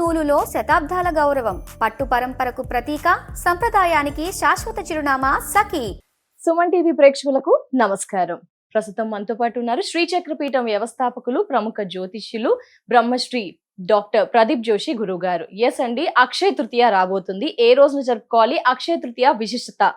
నూలులో శతాబ్దాల గౌరవం, పట్టు పరంపరకు ప్రతీక, సంప్రదాయానికి శాశ్వత చిరునామా సఖీ. సుమన్ టీవీ ప్రేక్షకులకు నమస్కారం. ప్రస్తుతం మనతో పాటు ఉన్నారు శ్రీచక్రపీఠం వ్యవస్థాపకులు, ప్రముఖ జ్యోతిష్యులు, బ్రహ్మశ్రీ డాక్టర్ ప్రదీప్ జోషి గురువు గారు. ఎస్ అండి, అక్షయ తృతీయ రాబోతుంది. ఏ రోజున జరుపుకోవాలి, అక్షయ తృతీయ విశిష్టత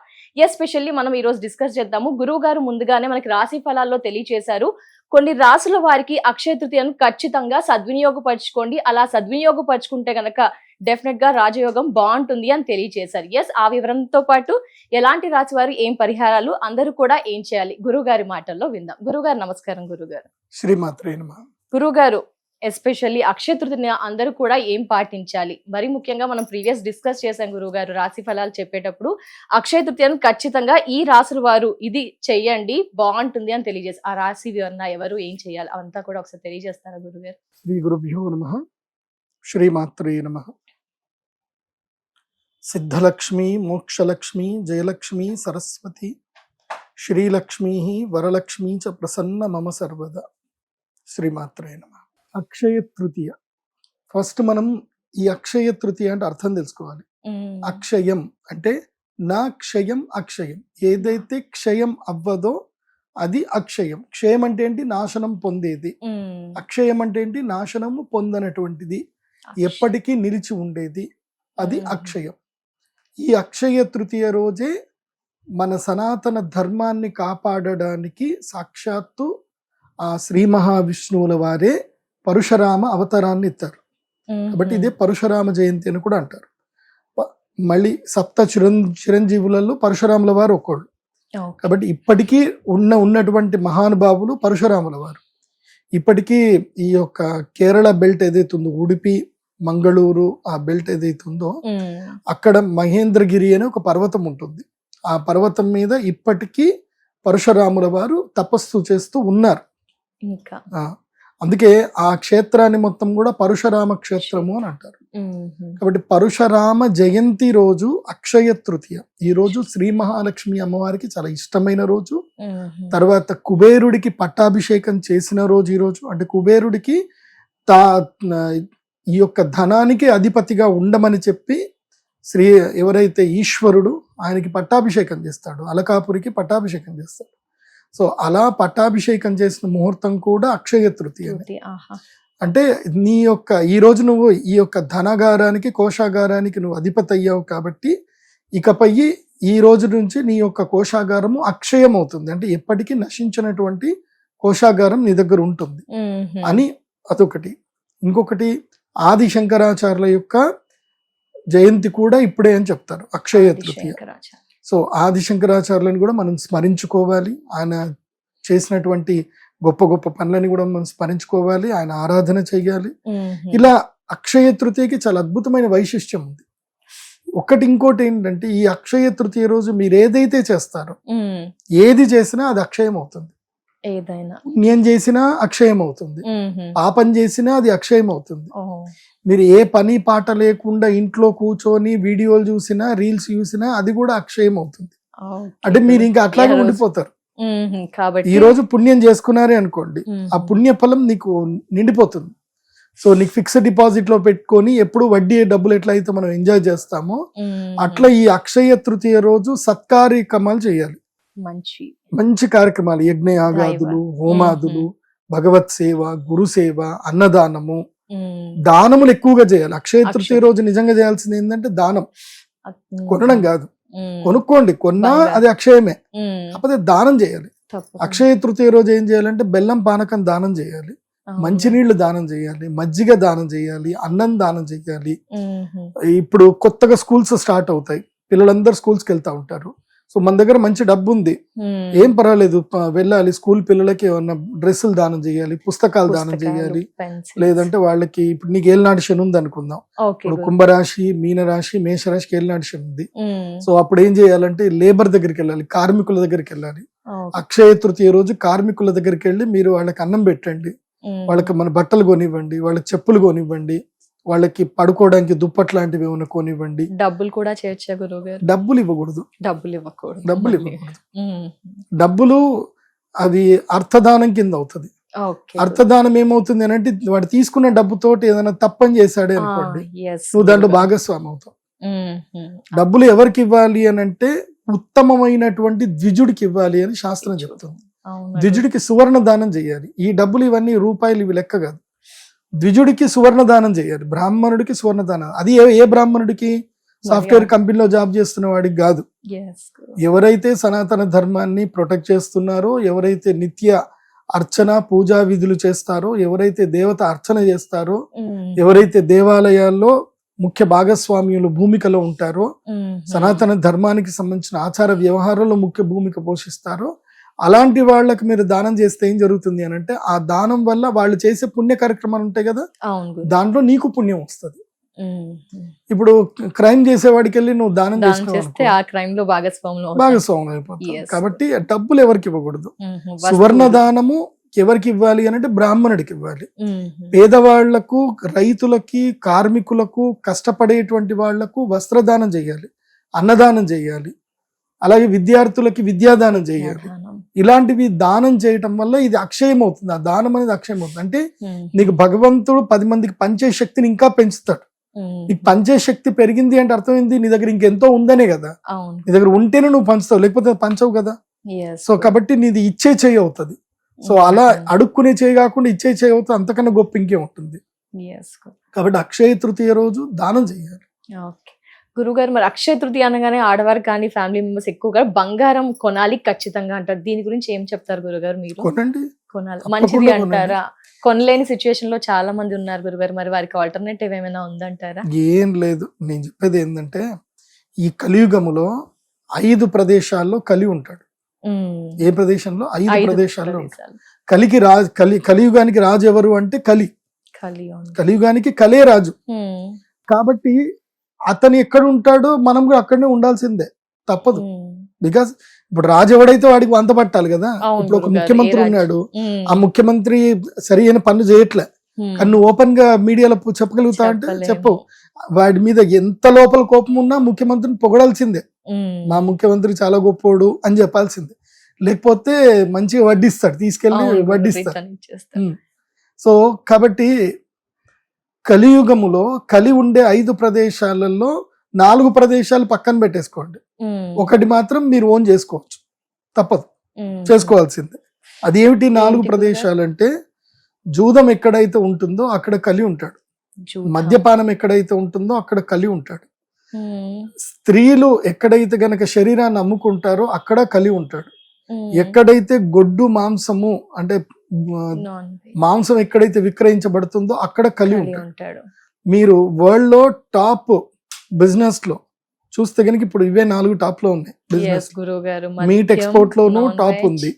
ఎస్పెషల్లీ మనం ఈ రోజు డిస్కస్ చేద్దాము. గురువు గారు ముందుగానే మనకి రాశి ఫలాల్లో తెలియచేశారు. కొన్ని రాసుల వారికి అక్షయ తృతీయను ఖచ్చితంగా సద్వినియోగపరచుకోండి, అలా సద్వినియోగపరచుకుంటే గనక డెఫినెట్ గా రాజయోగం బాగుంటుంది అని తెలియజేశారు. ఎస్, ఆ వివరణతో పాటు ఎలాంటి రాశి వారు ఏం పరిహారాలు, అందరూ కూడా ఏం చేయాలి, గురువు గారి మాటల్లో విందాం. గురువు గారు నమస్కారం. గురువు గారు శ్రీమాత్రే నమః. గురువు గారు, ఎస్పెషల్లీ అక్షయ తృతీయ అందరూ కూడా ఏం పాటించాలి? మరి ముఖ్యంగా మనం ప్రీవియస్ డిస్కస్ చేసాం గురువు గారు, రాశి ఫలాలు చెప్పేటప్పుడు అక్షయ తృతీయను ఖచ్చితంగా ఈ రాశుల వారు ఇది చెయ్యండి బాగుంటుంది అని తెలియజేసి, ఆ రాశి వివరణ ఎవరు ఏం చేయాలి అవంతా కూడా ఒకసారి తెలియజేస్తారా గురువు గారు? శ్రీ గురుభ్యో నమః. శ్రీమాత్రే నమః. సిద్ధలక్ష్మి, మోక్షలక్ష్మి, జయలక్ష్మి, సరస్వతి, శ్రీలక్ష్మి, వరలక్ష్మి చ ప్రసన్న మమ సర్వదా. శ్రీమాత్రే నమః. అక్షయ తృతీయ, ఫస్ట్ మనం ఈ అక్షయ తృతీయ అంటే అర్థం తెలుసుకోవాలి. అక్షయం అంటే నా క్షయం అక్షయం, ఏదైతే క్షయం అవ్వదో అది అక్షయం. క్షయం అంటే ఏంటి? నాశనం పొందేది. అక్షయం అంటే ఏంటి? నాశనము పొందనటువంటిది, ఎప్పటికీ నిలిచి ఉండేది, అది అక్షయం. ఈ అక్షయ తృతీయ రోజే మన సనాతన ధర్మాన్ని కాపాడడానికి సాక్షాత్తు ఆ శ్రీ మహావిష్ణువుల వారే పరశురామ అవతారాన్ని ఇస్తారు. కాబట్టి ఇదే పరశురామ జయంతి అని కూడా అంటారు. మళ్ళీ సప్త చిరంజీవులలో పరశురాముల వారు ఒకళ్ళు. కాబట్టి ఇప్పటికీ ఉన్నటువంటి మహానుభావులు పరశురాముల వారు. ఇప్పటికీ ఈ యొక్క కేరళ బెల్ట్ ఏదైతే ఉందో, ఉడిపి, మంగళూరు ఆ బెల్ట్ ఏదైతే ఉందో, అక్కడ మహేంద్రగిరి అనే ఒక పర్వతం ఉంటుంది. ఆ పర్వతం మీద ఇప్పటికీ పరశురాముల వారు తపస్సు చేస్తూ ఉన్నారు. అందుకే ఆ క్షేత్రాన్ని మొత్తం కూడా పరశురామ క్షేత్రము అని అంటారు. కాబట్టి పరశురామ జయంతి రోజు అక్షయ తృతీయ. ఈ రోజు శ్రీ మహాలక్ష్మి అమ్మవారికి చాలా ఇష్టమైన రోజు. తర్వాత కుబేరుడికి పట్టాభిషేకం చేసిన రోజు ఈ రోజు. అంటే కుబేరుడికి ఈ యొక్క ధనానికి అధిపతిగా ఉండమని చెప్పి ఎవరైతే ఈశ్వరుడు ఆయనకి పట్టాభిషేకం చేస్తాడు, అలకాపురికి పట్టాభిషేకం చేస్తాడు. సో అలా పట్టాభిషేకం చేసిన ముహూర్తం కూడా అక్షయ తృతీయ. అంటే నీ యొక్క ఈ రోజు నువ్వు ఈ యొక్క ధనగారానికి, కోశాగారానికి నువ్వు అధిపతి అయ్యావు. కాబట్టి ఇకపై ఈ రోజు నుంచి నీ యొక్క కోశాగారము అక్షయం అవుతుంది. అంటే ఎప్పటికీ నశించినటువంటి కోశాగారం నీ దగ్గర ఉంటుంది అని అదొకటి. ఇంకొకటి, ఆది శంకరాచార్యుల యొక్క జయంతి కూడా ఇప్పుడే అని చెప్తారు, అక్షయ తృతీయ. సో ఆది శంకరాచార్యులను కూడా మనం స్మరించుకోవాలి. ఆయన చేసినటువంటి గొప్ప గొప్ప పనులని కూడా మనం స్మరించుకోవాలి, ఆయన ఆరాధన చెయ్యాలి. ఇలా అక్షయ తృతీయకి చాలా అద్భుతమైన వైశిష్ట్యం ఉంది. ఇంకోటి ఏంటంటే, ఈ అక్షయ తృతీయ రోజు మీరు ఏదైతే చేస్తారో, ఏది చేసినా అది అక్షయం అవుతుంది. ఏదైనా పుణ్యం చేసినా అక్షయం అవుతుంది, పాపం చేసినా అది అక్షయం అవుతుంది. మీరు ఏ పని పాట లేకుండా ఇంట్లో కూర్చొని వీడియోలు చూసినా, రీల్స్ చూసినా అది కూడా అక్షయం అవుతుంది. అంటే మీరు ఇంకా అట్లాగే ఉండిపోతారు. కాబట్టి ఈ రోజు పుణ్యం చేసుకున్నారే అనుకోండి, ఆ పుణ్య ఫలం నీకు నిండిపోతుంది. సో నీకు ఫిక్స్డ్ డిపాజిట్ లో పెట్టుకొని ఎప్పుడు వడ్డీ డబ్బులు ఎట్లయితే మనం ఎంజాయ్ చేస్తామో, అట్లా ఈ అక్షయ తృతీయ రోజు సత్కార్యక్రమాలు చేయాలి. మంచి కార్యక్రమాలు, యజ్ఞయాగాదులు, హోమాదులు, భగవత్ సేవ, గురు సేవ, అన్నదానము, దానములు ఎక్కువగా చేయాలి. అక్షయ తృతీయ రోజు నిజంగా చేయాల్సింది ఏంటంటే దానం. కొనడం కాదు, కొనుక్కోండి, కొన్నా అది అక్షయమే, కాకపోతే దానం చేయాలి. అక్షయ తృతీయ రోజు ఏం చేయాలంటే బెల్లం పానకం దానం చేయాలి, మంచినీళ్లు దానం చేయాలి, మజ్జిగ దానం చేయాలి, అన్నం దానం చేయాలి. ఇప్పుడు కొత్తగా స్కూల్స్ స్టార్ట్ అవుతాయి, పిల్లలందరూ స్కూల్స్కి వెళ్తా ఉంటారు. సో మన దగ్గర మంచి డబ్బు ఉంది, ఏం పర్వాలేదు, వెళ్ళాలి. స్కూల్ పిల్లలకి ఏమన్నా డ్రెస్సులు దానం చేయాలి, పుస్తకాలు దానం చేయాలి. లేదంటే వాళ్ళకి ఇప్పుడు నీకు ఏలినాటి శని ఉంది అనుకుందాం, ఇప్పుడు కుంభరాశి, మీనరాశి, మేషరాశికి ఏలినాటి శని ఉంది. సో అప్పుడు ఏం చేయాలంటే లేబర్ దగ్గరికి వెళ్ళాలి, కార్మికుల దగ్గరికి వెళ్ళాలి. అక్షయ తృతీయ రోజు కార్మికుల దగ్గరికి వెళ్ళి మీరు వాళ్ళకి అన్నం పెట్టండి, వాళ్ళకి మన బట్టలు కొనివ్వండి, వాళ్ళకి చెప్పులు కొనివ్వండి, వాళ్ళకి పడుకోవడానికి దుప్పట్లు లాంటివి ఏమైనా కొనివ్వండి. డబ్బులు కూడా చేయొచ్చా గురువు గారు? డబ్బులు ఇవ్వకూడదు. డబ్బులు డబ్బులు అవి అర్థదానం కింద అవుతుంది. ఓకే. అర్థదానం ఏమవుతుంది అని అంటే వాడు తీసుకున్న డబ్బుతోటి ఏదైనా తప్పని చేశాడే అనుకోండి, నువ్వు దాంట్లో భాగస్వామి అవుతావు. డబ్బులు ఎవరికి ఇవ్వాలి అని అంటే ఉత్తమమైనటువంటి ద్విజుడికి ఇవ్వాలి అని శాస్త్రం చెప్తుంది. ద్విజుడికి సువర్ణ దానం చేయాలి. ఈ డబ్బులు ఇవన్నీ రూపాయలు ఇవి లెక్క కాదు. ద్విజుడికి సువర్ణ దానం చేయాలి, బ్రాహ్మణుడికి సువర్ణ దానం. అది ఏ బ్రాహ్మణుడికి? సాఫ్ట్వేర్ కంపెనీలో జాబ్ చేస్తున్న వాడికి కాదు. ఎవరైతే సనాతన ధర్మాన్ని ప్రొటెక్ట్ చేస్తున్నారో, ఎవరైతే నిత్య అర్చన పూజా విధులు చేస్తారో, ఎవరైతే దేవత అర్చన చేస్తారో, ఎవరైతే దేవాలయాల్లో ముఖ్య భాగస్వామ్యులు భూమికలో ఉంటారో, సనాతన ధర్మానికి సంబంధించిన ఆచార వ్యవహారంలో ముఖ్య భూమిక పోషిస్తారో, అలాంటి వాళ్ళకి మీరు దానం చేస్తే ఏం జరుగుతుంది అని అంటే, ఆ దానం వల్ల వాళ్ళు చేసే పుణ్య కార్యక్రమాలు ఉంటాయి కదా, దాంట్లో నీకు పుణ్యం వస్తుంది. ఇప్పుడు క్రైమ్ చేసేవాడికి వెళ్ళి నువ్వు దానం చేస్తే ఆ క్రైమ్ లో భాగస్వాములు అయిపోతావు. కాబట్టి డబ్బులు ఎవరికి ఇవ్వకూడదు. సువర్ణ దానము ఎవరికి ఇవ్వాలి అని అంటే బ్రాహ్మణుడికి ఇవ్వాలి. పేదవాళ్లకు, రైతులకి, కార్మికులకు, కష్టపడేటువంటి వాళ్లకు వస్త్రదానం చేయాలి, అన్నదానం చేయాలి, అలాగే విద్యార్థులకి విద్యాదానం చేయాలి. ఇలాంటివి దానం చేయటం వల్ల ఇది అక్షయం అవుతుంది. ఆ దానం అనేది అక్షయం అవుతుంది. అంటే నీకు భగవంతుడు 10 మందికి పంచే శక్తిని ఇంకా పెంచుతాడు. నీకు పంచే శక్తి పెరిగింది అంటే అర్థమైంది నీ దగ్గర ఇంకెంతో ఉందనే కదా. నీ దగ్గర ఉంటేనే నువ్వు పంచుతావు, లేకపోతే పంచవు కదా. సో కాబట్టి నీది ఇచ్చే చేయి అవుతుంది. సో అలా అడుక్కునే చేయి కాకుండా ఇచ్చే చేయి అవుతుంది. అంతకన్నా గొప్ప ఇంకే ఉంటుంది. కాబట్టి అక్షయ తృతీయ రోజు దానం చేయాలి. గురుగారు, మరి అక్షయ తృతీయ అనగానే ఆడవారు కానీ ఫ్యామిలీ మెంబర్స్ ఎక్కువగా బంగారం కొనాలి ఖచ్చితంగా అంటారు. దీని గురించి ఏం చెప్తారు గురుగారు? మీరు కొనాలి మంచిది అంటారా? కొనలేని సిచ్యువేషన్ లో చాలా మంది ఉన్నారు గురుగారు, మరి వారికి ఆల్టర్నేటివ్ ఏమైనా ఉందంటారా? ఏం లేదు. నేను చెప్పేది ఏంటంటే, ఈ కలియుగములో 5 ప్రదేశాల్లో కలి ఉంటాడు. ఏ ప్రదేశంలో? 5 ప్రదేశాల్లో ఉంటాడు. కలియుగానికి రాజు ఎవరు అంటే కలియుగానికి కలే రాజు. కాబట్టి అతను ఎక్కడ ఉంటాడో మనం కూడా అక్కడనే ఉండాల్సిందే, తప్పదు. బికాస్ ఇప్పుడు రాజు ఎవడైతే వాడికి వంత పట్టాలి కదా. ఇప్పుడు ఒక ముఖ్యమంత్రి ఉన్నాడు, ఆ ముఖ్యమంత్రి సరి అయిన పనులు చేయట్లే, కానీ నువ్వు ఓపెన్ గా మీడియాలో చెప్పగలుగుతావు అంటే చెప్పవు. వాడి మీద ఎంత లోపల కోపం ఉన్నా ముఖ్యమంత్రిని పొగడాల్సిందే. మా ముఖ్యమంత్రి చాలా గొప్పోడు అని చెప్పాల్సిందే, లేకపోతే మంచిగా వడ్డిస్తాడు, తీసుకెళ్లి వడ్డిస్తాడు. సో కాబట్టి కలియుగములో కలి ఉండే 5 ప్రదేశాలలో 4 ప్రదేశాలు పక్కన పెట్టేసుకోండి, ఒకటి మాత్రం మీరు ఓన్ చేసుకోవచ్చు, తప్పదు, చేసుకోవాల్సిందే. అది ఏమిటి 4 ప్రదేశాలు అంటే, జూదం ఎక్కడైతే ఉంటుందో అక్కడ కలి ఉంటాడు, మద్యపానం ఎక్కడైతే ఉంటుందో అక్కడ కలి ఉంటాడు, స్త్రీలు ఎక్కడైతే గనక శరీరాన్ని అమ్ముకుంటారో అక్కడ కలి ఉంటాడు, ఎక్కడైతే గొడ్డు మాంసము అంటే మాంసం ఎక్కడైతే విక్రయించబడుతుందో అక్కడ కలి ఉంటాడు. మీరు వరల్డ్ లో టాప్ బిజినెస్ లో చూస్తే కనుక ఇప్పుడు ఇవే 4 టాప్ లో ఉన్నాయి. బిజినెస్ మీట్ ఎక్స్పోర్ట్ లోనూ టాప్ ఉంది,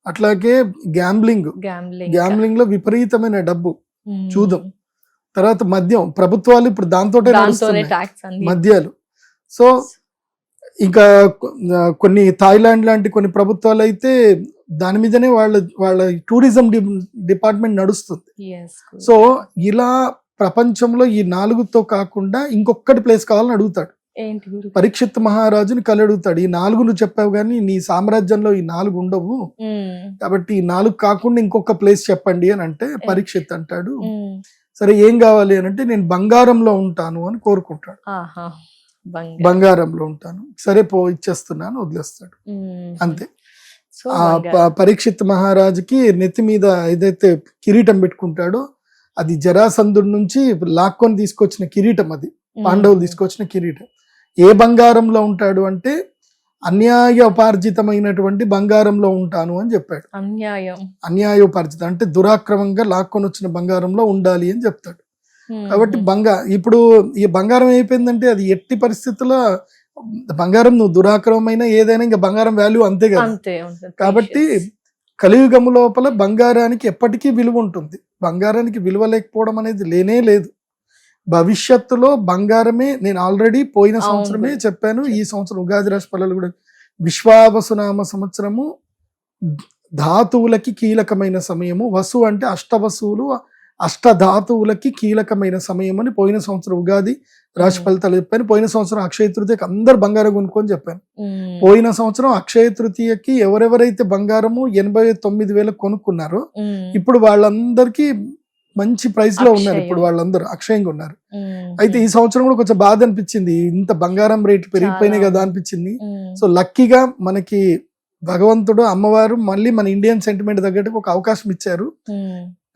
అట్లాగే గ్యాంబ్లింగ్ లో విపరీతమైన డబ్బు, చూద్దాం. తర్వాత మద్యం, ప్రభుత్వాలు ఇప్పుడు దాంతోటే మద్యాలు. సో ఇంకా కొన్ని థాయిలాండ్ లాంటి కొన్ని ప్రభుత్వాలు అయితే దాని మీదనే వాళ్ళ టూరిజం డిపార్ట్మెంట్ నడుస్తుంది. సో ఇలా ప్రపంచంలో ఈ 4తో కాకుండా ఇంకొకటి ప్లేస్ కావాలని అడుగుతాడు. పరీక్షిత్ మహారాజుని కలి అడుగుతాడు, ఈ 4 నువ్వు చెప్పావు కానీ నీ సామ్రాజ్యంలో ఈ 4 ఉండవు, కాబట్టి ఈ 4 కాకుండా ఇంకొక ప్లేస్ చెప్పండి అని అంటే పరీక్షిత్ అంటాడు, సరే ఏం కావాలి అని అంటే నేను బంగారంలో ఉంటాను అని కోరుకుంటాడు. బంగారంలో ఉంటాను, సరే ఇచ్చేస్తున్నాను, వదిలేస్తాడు, అంతే. పరీక్షిత్ మహారాజుకి నెత్తి మీద ఏదైతే కిరీటం పెట్టుకుంటాడో అది జరాసంధుడి నుంచి లాక్కొని తీసుకొచ్చిన కిరీటం, అది పాండవులు తీసుకొచ్చిన కిరీటం. ఏ బంగారంలో ఉంటాడు అంటే అన్యాయోపార్జితమైనటువంటి బంగారంలో ఉంటాను అని చెప్పాడు. అన్యాయోపార్జితం అంటే దురాక్రమంగా లాక్కొని వచ్చిన బంగారంలో ఉండాలి అని చెప్తాడు. కాబట్టి ఇప్పుడు ఈ బంగారం అయిపోయిందంటే అది ఎట్టి పరిస్థితుల్లో బంగారం నువ్వు దురాక్రమమైన ఏదైనా ఇంకా బంగారం వాల్యూ అంతే కదా. కాబట్టి కలియుగం లోపల బంగారానికి ఎప్పటికీ విలువ ఉంటుంది, బంగారానికి విలువ లేకపోవడం అనేది లేనే లేదు. భవిష్యత్తులో బంగారమే, నేను ఆల్రెడీ పోయిన సంవత్సరమే చెప్పాను, ఈ సంవత్సరం ఉగాది రాశి ఫలాలు కూడా విశ్వావసునామ సంవత్సరము ధాతువులకి కీలకమైన సమయము. వసు అంటే అష్టవసువులు, అష్టధాతువులకి కీలకమైన సమయం అని పోయిన సంవత్సరం ఉగాది రాశి ఫలితాలు చెప్పాను. పోయిన సంవత్సరం అక్షయ తృతీయకి అందరు బంగారం కొనుక్కొని చెప్పాను. పోయిన సంవత్సరం అక్షయ తృతీయకి ఎవరెవరైతే బంగారము 89,000 కొనుక్కున్నారో ఇప్పుడు వాళ్ళందరికీ మంచి ప్రైస్ లో ఉన్నారు. ఇప్పుడు వాళ్ళందరూ అక్షయంగా ఉన్నారు. అయితే ఈ సంవత్సరం కూడా కొంచెం బాధ అనిపించింది, ఇంత బంగారం రేటు పెరిగిపోయినాయి కదా అనిపించింది. సో లక్కీగా మనకి భగవంతుడు అమ్మవారు మళ్ళీ మన ఇండియన్ సెంటిమెంట్ తగ్గట్టు ఒక అవకాశం ఇచ్చారు.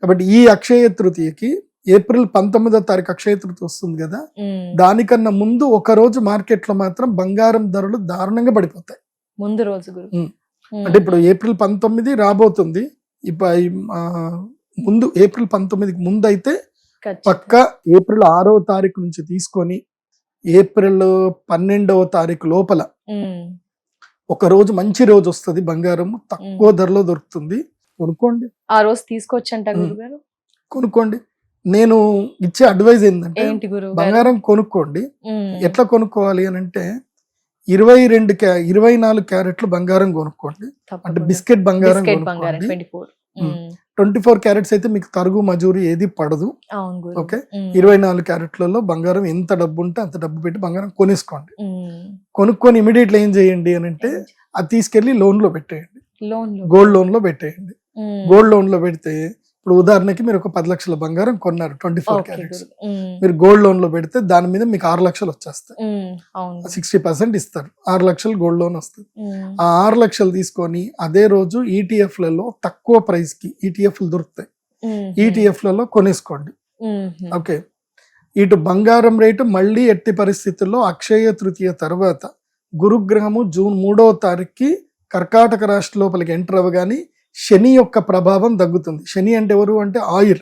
కాబట్టి ఈ అక్షయ తృతీయకి ఏప్రిల్ 19వ తారీఖు అక్షయ తృతీయ వస్తుంది కదా, దానికన్నా ముందు ఒక రోజు మార్కెట్ లో మాత్రం బంగారం ధరలు దారుణంగా పడిపోతాయి. ముందు రోజు అంటే ఇప్పుడు ఏప్రిల్ 19 రాబోతుంది. ముందు ఏప్రిల్ 19కి ముందు అయితే పక్క ఏప్రిల్ 6వ తారీఖు నుంచి తీసుకొని ఏప్రిల్ 12వ తారీఖు లోపల ఒక రోజు మంచి రోజు వస్తుంది, బంగారం తక్కువ ధరలో దొరుకుతుంది. కొనుక్కోండి. ఆ రోజు తీసుకోవచ్చంట గురుగారు. కొనుక్కోండి. నేను ఇచ్చే అడ్వైజ్ ఏంటంటే బంగారం కొనుక్కోండి. ఎట్లా కొనుక్కోవాలి అని అంటే 24 క్యారెట్లు బంగారం కొనుక్కోండి. అంటే బిస్కెట్ బంగారం 24 క్యారెట్స్ అయితే మీకు తరుగు మజూరి ఏది పడదు. ఓకే, 24 క్యారెట్లలో బంగారం ఎంత డబ్బు ఉంటే అంత డబ్బు పెట్టి బంగారం కొనేసుకోండి. కొనుక్కొని ఇమీడియట్లీ ఏం చేయండి అని అంటే అది తీసుకెళ్లి లోన్ లో పెట్టేయండి, గోల్డ్ లోన్ లో పెట్టేయండి. గోల్డ్ లోన్ లో పెడితే ఇప్పుడు ఉదాహరణకి మీరు ఒక 10 లక్షల బంగారం కొన్నారు 24 క్యారెట్స్, మీరు గోల్డ్ లోన్ లో పెడితే దాని మీద మీకు 6 లక్షలు వచ్చేస్తాయి. 60% ఇస్తారు, 6 లక్షలు గోల్డ్ లోన్ వస్తుంది. ఆ 6 లక్షలు తీసుకొని అదే రోజు ఈటీఎఫ్ లలో తక్కువ ప్రైస్ కి ఈటీఎఫ్లు దొరుకుతాయి, ఈటీఎఫ్ లలో కొనేసుకోండి. ఓకే, ఇటు బంగారం రేటు మళ్ళీ ఎట్టి పరిస్థితుల్లో అక్షయ తృతీయ తర్వాత గురుగ్రహము జూన్ 3వ తారీఖుకి కర్కాటక రాశి లోపలికి ఎంటర్ అవ్వగానే శని యొక్క ప్రభావం తగ్గుతుంది. శని అంటే ఎవరు అంటే ఆయుర్,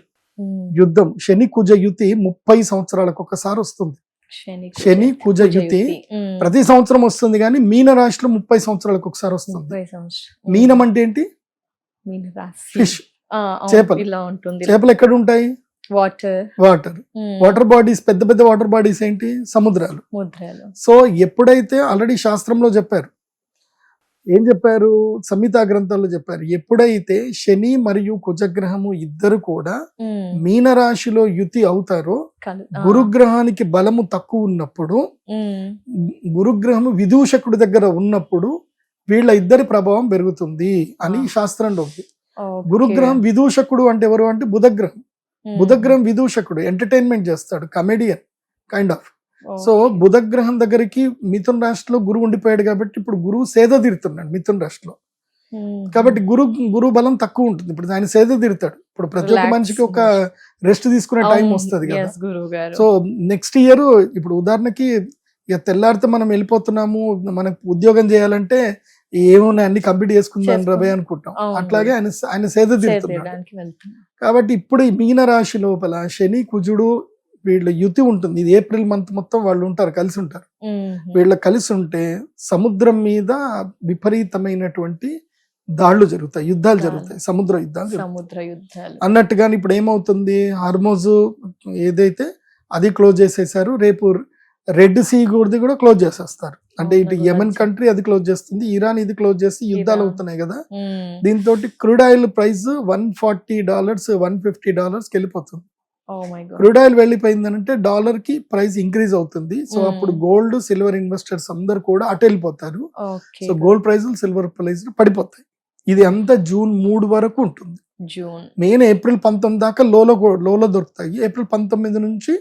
యుద్ధం. శని కుజ యుతి 30 సంవత్సరాలకు ఒకసారి వస్తుంది. శని కుజ యుతి ప్రతి సంవత్సరం వస్తుంది, కానీ మీన రాశిలో 30 సంవత్సరాలకు ఒకసారి వస్తుంది. మీనం అంటే ఏంటి? ఫిష్, చేపలు. చేపలు ఎక్కడ ఉంటాయి? వాటర్ బాడీస్, పెద్ద పెద్ద వాటర్ బాడీస్ ఏంటి? సముద్రాలు. సో ఎప్పుడైతే ఆల్రెడీ శాస్త్రంలో చెప్పారు, ఏం చెప్పారు? సంహితా గ్రంథాల్లో చెప్పారు, ఎప్పుడైతే శని మరియు కుజగ్రహము ఇద్దరు కూడా మీనరాశిలో యుతి అవుతారో, గురుగ్రహానికి బలము తక్కువ ఉన్నప్పుడు, గురుగ్రహము విదూషకుడి దగ్గర ఉన్నప్పుడు వీళ్ళ ఇద్దరి ప్రభావం పెరుగుతుంది అని శాస్త్రంలో ఉంది. గురుగ్రహం విదూషకుడు అంటే ఎవరు అంటే బుధగ్రహం. బుధగ్రహం విదూషకుడు, ఎంటర్టైన్మెంట్ చేస్తాడు, కమెడియన్ కైండ్ ఆఫ్. సో బుధగ్రహం దగ్గరికి మిథున రాశిలో గురువు ఉండిపోయాడు కాబట్టి ఇప్పుడు గురువు సేద తీరుతున్నాడు మిథున రాశిలో. కాబట్టి గురు బలం తక్కువ ఉంటుంది. ఇప్పుడు ఆయన సేద తీరుతాడు. ఇప్పుడు ప్రతి ఒక్క మనిషికి ఒక రెస్ట్ తీసుకునే టైం వస్తుంది కదా. సో నెక్స్ట్ ఇయర్ ఇప్పుడు ఉదాహరణకి ఇక తెల్లారితే మనం వెళ్ళిపోతున్నాము, మనకు ఉద్యోగం చేయాలంటే ఏమున్నాయి అన్ని కంప్లీట్ చేసుకుందాం రవే అనుకుంటాం. అట్లాగే ఆయన సేద తీరుతున్నాడు. కాబట్టి ఇప్పుడు ఈ మీన రాశి లోపల శని కుజుడు వీళ్ళ యుతి ఉంటుంది. ఇది ఏప్రిల్ మంత్ మొత్తం వాళ్ళు ఉంటారు, కలిసి ఉంటారు. వీళ్ళ కలిసి ఉంటే సముద్రం మీద విపరీతమైనటువంటి దాళ్లు జరుగుతాయి, యుద్ధాలు జరుగుతాయి, సముద్ర యుద్ధాలు అన్నట్టుగాని ఇప్పుడు ఏమవుతుంది, హార్మోజ్ ఏదైతే అది క్లోజ్ చేసేసారు. రేపు రెడ్ సీ కూడా క్లోజ్ చేసేస్తారు. అంటే ఇటు యెమెన్ కంట్రీ అది క్లోజ్ చేస్తుంది, ఇరాన్ ఇది క్లోజ్ చేసి యుద్ధాలు అవుతున్నాయి కదా. దీంతో క్రూడ్ ఆయిల్ ప్రైస్ $140 $150 వెళ్ళిపోతుంది. క్రూడ్ ఆయిల్ వెళ్ళిపోయిందనంటే డాలర్ కి ప్రైస్ ఇంక్రీజ్ అవుతుంది. సో అప్పుడు గోల్డ్ సిల్వర్ ఇన్వెస్టర్స్ అందరు కూడా అటు వెళ్ళిపోతారు. So gold price silver price పడిపోతాయి. ఇది అంతా జూన్ 3 వరకు ఉంటుంది. మెయిన్ ఏప్రిల్ 19 దాకా లోలో దొరుకుతాయి. ఏప్రిల్ 19 నుంచి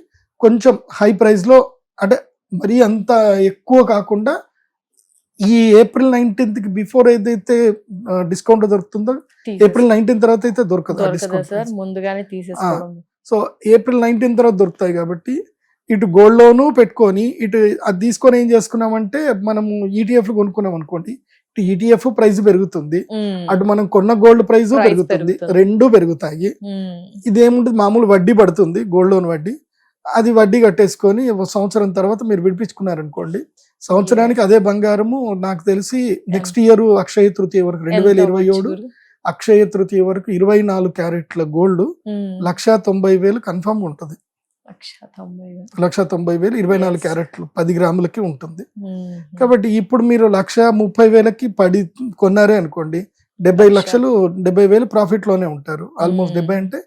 కొంచెం హై ప్రైస్ లో, అంటే మరీ అంత ఎక్కువ కాకుండా ఈ ఏప్రిల్ 19th కి బిఫోర్ ఏదైతే డిస్కౌంట్ దొరుకుతుందో ఏప్రిల్ 19 తర్వాత అయితే దొరకదు. ముందుగానే తీసేసుకోవడం. సో ఏప్రిల్ 19 తర్వాత దొరుకుతాయి. కాబట్టి ఇటు గోల్డ్ లోను పెట్టుకొని ఇటు అది తీసుకొని ఏం చేసుకున్నామంటే మనము ఈటీఎఫ్ కొనుక్కున్నాం అనుకోండి, ఇటు ఈటీఎఫ్ ప్రైస్ పెరుగుతుంది, అటు మనం కొన్న గోల్డ్ ప్రైస్ పెరుగుతుంది, రెండు పెరుగుతాయి. ఇదేముంటుంది, మామూలు వడ్డీ పడుతుంది, గోల్డ్ లోన్ వడ్డీ. అది వడ్డీ కట్టేసుకొని సంవత్సరం తర్వాత మీరు విడిపించుకున్నారనుకోండి, సంవత్సరానికి అదే బంగారము నాకు తెలిసి నెక్స్ట్ ఇయర్ అక్షయ తృతీయ వరకు 2027 అక్షయ తృతీయ వరకు 24 క్యారెట్ల గోల్డ్ 1,90,000 కన్ఫర్మ్ ఉంటుంది. 1,90,000 24 క్యారెట్లు 10 గ్రాములకి ఉంటుంది. కాబట్టి ఇప్పుడు మీరు 1,30,000కి పడి కొన్నారే అనుకోండి, 70 లక్షలు 70,000 ప్రాఫిట్ లోనే ఉంటారు. ఆల్మోస్ట్ 70 అంటే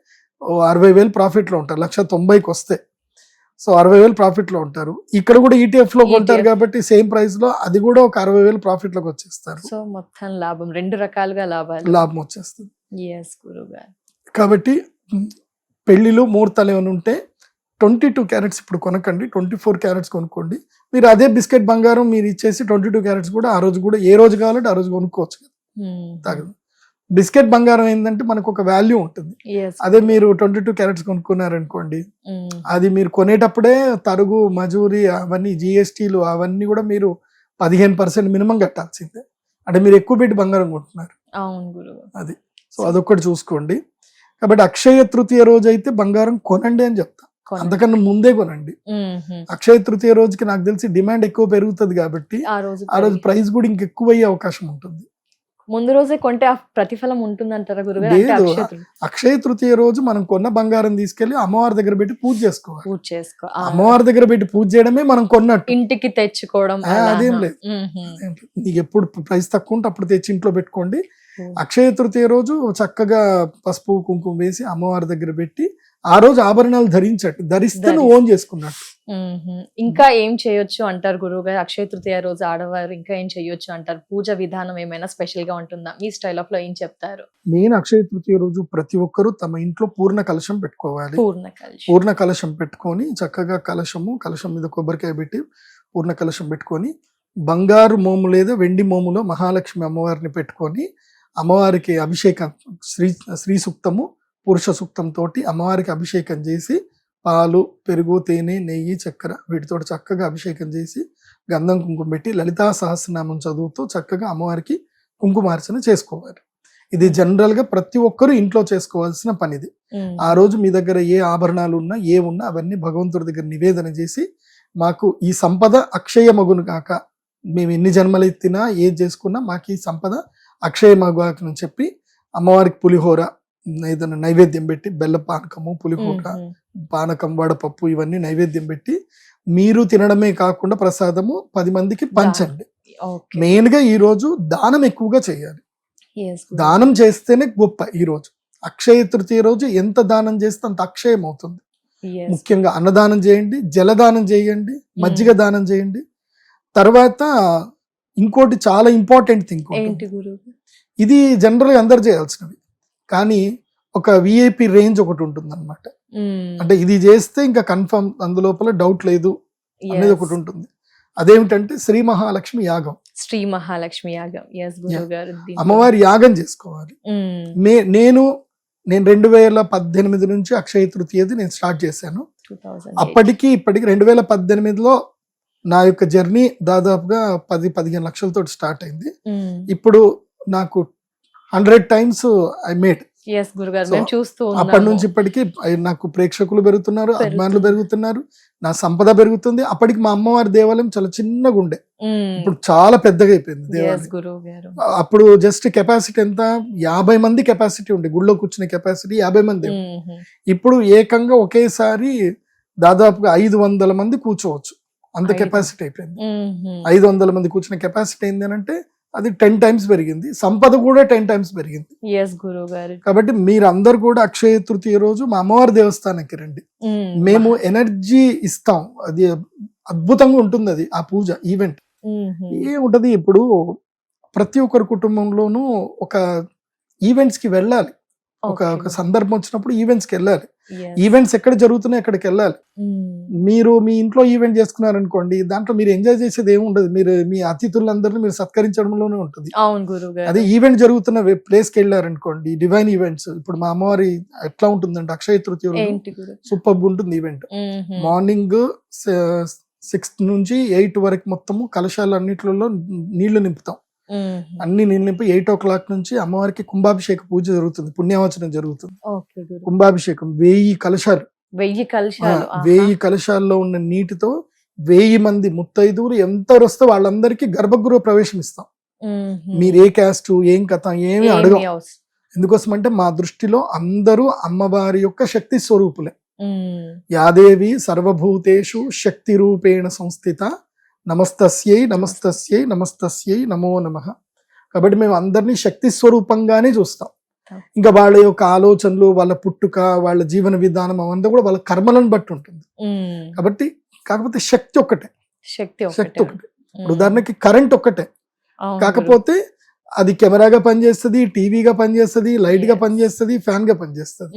60,000 ప్రాఫిట్లో ఉంటారు. 1,90,000కి వస్తే సో 60,000 ప్రాఫిట్లో ఉంటారు. ఇక్కడ కూడా ETF లో కొంటారు కాబట్టి సేమ్ ప్రైస్ లో అది కూడా ఒక 60,000 ప్రాఫిట్లోకి వచ్చేస్తారు. సో మొత్తం లాభం, 2 రకాలుగా లాభం వచ్చేస్తుంది. ఎస్ గురుగారు. కాబట్టి పెళ్లిలో ముహూర్తాలు ఏమైనా ఉంటే 22 క్యారెట్స్ ఇప్పుడు కొనకండి, 24 క్యారెట్స్ కొనుక్కోండి. మీరు అదే బిస్కెట్ బంగారం మీరు ఇచ్చేసి 22 క్యారెట్స్ కూడా ఆ రోజు కూడా ఏ రోజు కావాలంటే ఆ రోజు కొనుక్కోవచ్చు కదా, తగదు. బిస్కెట్ బంగారం ఏంటంటే మనకు ఒక వాల్యూ ఉంటుంది. అదే మీరు 22 క్యారెట్స్ కొనుక్కున్నారనుకోండి, అది మీరు కొనేటప్పుడే తరుగు, మజూరి, అవన్నీ GSTలు అవన్నీ కూడా మీరు 15% మినిమం కట్టాల్సిందే. అంటే మీరు ఎక్కువ పెట్టి బంగారం కొంటున్నారు. అది సో అదొక్కటి చూసుకోండి. కాబట్టి అక్షయ తృతీయ రోజు అయితే బంగారం కొనండి అని చెప్తా, అంతకన్నా ముందే కొనండి. అక్షయ తృతీయ రోజుకి నాకు తెలిసి డిమాండ్ ఎక్కువ పెరుగుతుంది కాబట్టి ఆ రోజు ప్రైస్ కూడా ఇంకెక్కువ అయ్యే అవకాశం ఉంటుంది. ముందు రోజే కొంటే ఆ ప్రతిఫలం ఉంటుందంటారా గురుగారు? లేదు, అక్షయ తృతీయ రోజు మనం కొన్న బంగారం తీసుకెళ్లి అమ్మవారి దగ్గర పెట్టి పూజ చేసుకోవాలి. అమ్మవారి దగ్గర పెట్టి పూజ చేయడమే మనం కొన్నట్టు. ఇంటికి తెచ్చుకోవడం అదేం లేదు. నీకు ఎప్పుడు ప్రైస్ తక్కువ ఉంటే అప్పుడు తెచ్చి ఇంట్లో పెట్టుకోండి. అక్షయ తృతీయ రోజు చక్కగా పసుపు కుంకుమ వేసి అమ్మవారి దగ్గర పెట్టి ఆ రోజు ఆభరణాలు ధరిస్తే నువ్వు ఓన్ చేసుకున్నట్టు. ఇంకా ఏం చేయొచ్చు అంటారు గురువు గారు? అక్షయ తృతీయ రోజు ఆడవారు ఇంకా ఏం చేయొచ్చు అంటారు? పూజ విధానం ఏమైనా స్పెషల్ గా ఉంటుందా? మీ స్టైల్ ఆఫ్ లో ఏం చెప్తారు? మెయిన్ అక్షయ తృతీయ రోజు ప్రతి ఒక్కరు తమ ఇంట్లో పూర్ణ కలశం పెట్టుకోవాలి. పూర్ణ కలశం పెట్టుకొని చక్కగా కలశం మీద కొబ్బరికాయ పెట్టి పూర్ణ కలశం పెట్టుకొని బంగారు మోము లేదా వెండి మోములో మహాలక్ష్మి అమ్మవారిని పెట్టుకొని అమ్మవారికి అభిషేకం, శ్రీ సూక్తము, పురుష సూక్తం తోటి అమ్మవారికి అభిషేకం చేసి పాలు, పెరుగు, తేనె, నెయ్యి, చక్కెర వీటితో చక్కగా అభిషేకం చేసి గంధం కుంకుమ పెట్టి లలితా సహస్రనామం చదువుతూ చక్కగా అమ్మవారికి కుంకుమార్చన చేసుకోవాలి. ఇది జనరల్ గా ప్రతి ఒక్కరూ ఇంట్లో చేసుకోవాల్సిన పనిది. ఆ రోజు మీ దగ్గర ఏ ఆభరణాలు ఉన్నా ఏమున్నా అవన్నీ భగవంతుడి దగ్గర నివేదన చేసి మాకు ఈ సంపద అక్షయమగును కాక, మేము ఎన్ని జన్మలు ఎత్తినా ఏది చేసుకున్నా మాకు ఈ సంపద అక్షయమగును చెప్పి అమ్మవారికి పులిహోర ఏదైనా నైవేద్యం పెట్టి, బెల్ల పానకము, పులిహోర, పానకం, వడపప్పు ఇవన్నీ నైవేద్యం పెట్టి మీరు తినడమే కాకుండా ప్రసాదము 10 మందికి పంచండి. మెయిన్ గా ఈ రోజు దానం ఎక్కువగా చేయాలి. దానం చేస్తేనే గొప్ప. ఈ రోజు అక్షయ తృతీయ రోజు ఎంత దానం చేస్తే అంత అక్షయం అవుతుంది. ముఖ్యంగా అన్నదానం చేయండి, జలదానం చేయండి, మజ్జిగ దానం చేయండి. తర్వాత ఇంకోటి చాలా ఇంపార్టెంట్ థింగ్, ఇది జనరల్ గా అందరు చేయాల్సినవి కానీ ఒక VIP రేంజ్ ఒకటి ఉంటుంది అనమాట. అంటే ఇది చేస్తే ఇంకా కన్ఫర్మ్, అందులోపల డౌట్ లేదు అనేది ఒకటి ఉంటుంది. అదేమిటంటే శ్రీ మహాలక్ష్మి యాగం. అమ్మవారి యాగం చేసుకోవాలి. నేను 2018 నుంచి అక్షయ తృతీయది నేను స్టార్ట్ చేశాను. అప్పటికి ఇప్పటికి 2018లో నా యొక్క జర్నీ దాదాపుగా 10-15 లక్షలతో స్టార్ట్ అయింది. ఇప్పుడు నాకు 100 times ఐ మేడ్. అప్పటి నుంచి ఇప్పటికి నాకు ప్రేక్షకులు పెరుగుతున్నారు, అభిమానులు పెరుగుతున్నారు, నా సంపద పెరుగుతుంది. అప్పటికి మా అమ్మవారి దేవాలయం చాలా చిన్నగా ఉండే, ఇప్పుడు చాలా పెద్దగా అయిపోయింది దేవాలయం. అప్పుడు జస్ట్ కెపాసిటీ ఎంత, 50 మంది కెపాసిటీ ఉండే, గుళ్ళో కూర్చునే కెపాసిటీ 50 మంది. ఇప్పుడు ఏకంగా ఒకేసారి దాదాపుగా 500 మంది కూర్చోవచ్చు, అంత కెపాసిటీ అయిపోయింది. 500 మంది కూర్చునే కెపాసిటీ ఏంటి అంటే అది 10 times పెరిగింది. సంపద కూడా 10 times పెరిగింది. కాబట్టి మీరందరూ కూడా అక్షయ తృతీయ రోజు మా అమ్మవారి దేవస్థానానికి రండి. మేము ఎనర్జీ ఇస్తాం, అది అద్భుతంగా ఉంటుంది. అది ఆ పూజ ఈవెంట్ ఏముంటది, ఇప్పుడు ప్రతి ఒక్కరి కుటుంబంలోనూ ఒక ఈవెంట్స్ కి వెళ్ళాలి. ఒక సందర్భం వచ్చినప్పుడు ఈవెంట్స్ కి వెళ్ళాలి. ఈవెంట్స్ ఎక్కడ జరుగుతున్నాయి అక్కడికి వెళ్ళాలి. మీరు మీ ఇంట్లో ఈవెంట్ చేసుకున్నారనుకోండి, దాంట్లో మీరు ఎంజాయ్ చేసేది ఏమి ఉండదు. మీరు మీ అతిథులందరినీ మీరు సత్కరించడంలోనే ఉంటుంది. అదే ఈవెంట్ జరుగుతున్న ప్లేస్ కి వెళ్ళారనుకోండి, డివైన్ ఈవెంట్స్. ఇప్పుడు మా అమ్మవారి ఎట్లా ఉంటుందంటే అక్షయ తృతీయ సూపర్ ఉంటుంది ఈవెంట్. మార్నింగ్ 6 నుంచి 8 వరకు మొత్తము కలశాలు అన్నిట్లలో నీళ్లు నింపుతాం. అన్ని నీళ్ళు నింపి 8 o'clock నుంచి అమ్మవారికి కుంభాభిషేక పూజ జరుగుతుంది, పుణ్యవచనం జరుగుతుంది. కుంభాభిషేకం 1000 కలశాలు, 1000 కలశాల్లో ఉన్న నీటితో 1000 మంది ముత్తైదువులు ఎంత వస్తే వాళ్ళందరికీ గర్భగృహ ప్రవేశం ఇస్తాం. మీరు ఏ క్యాస్ట్ ఏం కథ ఏమి అడగం. ఎందుకోసం అంటే మా దృష్టిలో అందరూ అమ్మవారి యొక్క శక్తి స్వరూపులే. యాదేవి సర్వభూతేషు శక్తి రూపేణ సంస్థిత, నమస్తస్యై నమస్తస్యై నమస్తస్యై నమో నమః. కాబట్టి మేము అందరినీ శక్తి స్వరూపంగానే చూస్తాం. ఇంకా వాళ్ళ యొక్క ఆలోచనలు, వాళ్ళ పుట్టుక, వాళ్ళ జీవన విధానం అవంతా కూడా వాళ్ళ కర్మలను బట్టి ఉంటుంది. కాబట్టి కాకపోతే శక్తి ఒక్కటే, శక్తి శక్తి ఒకటే. ఇప్పుడు ఉదాహరణకి కరెంట్ ఒక్కటే, కాకపోతే అది కెమెరాగా పనిచేస్తుంది, టీవీగా పనిచేస్తుంది, లైట్ గా పనిచేస్తుంది, ఫ్యాన్ గా పనిచేస్తుంది.